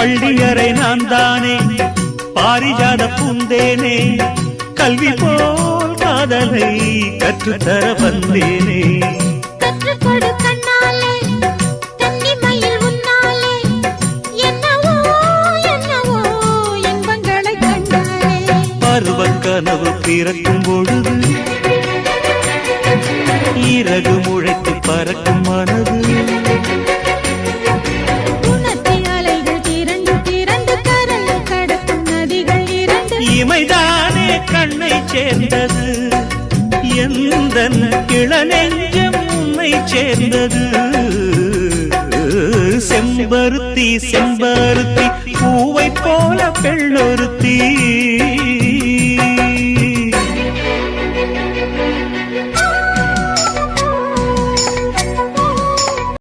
பள்ளியறை நான் தானே பாரிஜாத பூந்தேனே கல்வி போல் காதலை கற்றுத்தர வந்தேனே கற்றுக்கொடு கண்ணாலே கன்னிமயில் உன்னாலே என்னவோ என்னவோ இன்பங்களை கண்டாலே பருவ கனவு பிறக்கும் பொழுது இறகு முளைத்து பறக்கும் மனது இமைதானே கண்ணை சேர்ந்தது எந்தன் இளநெஞ்சம் உன்னை சேர்ந்தது செம்பருத்தி செம்பருத்தி பூவை போல பெண்ணொருத்தி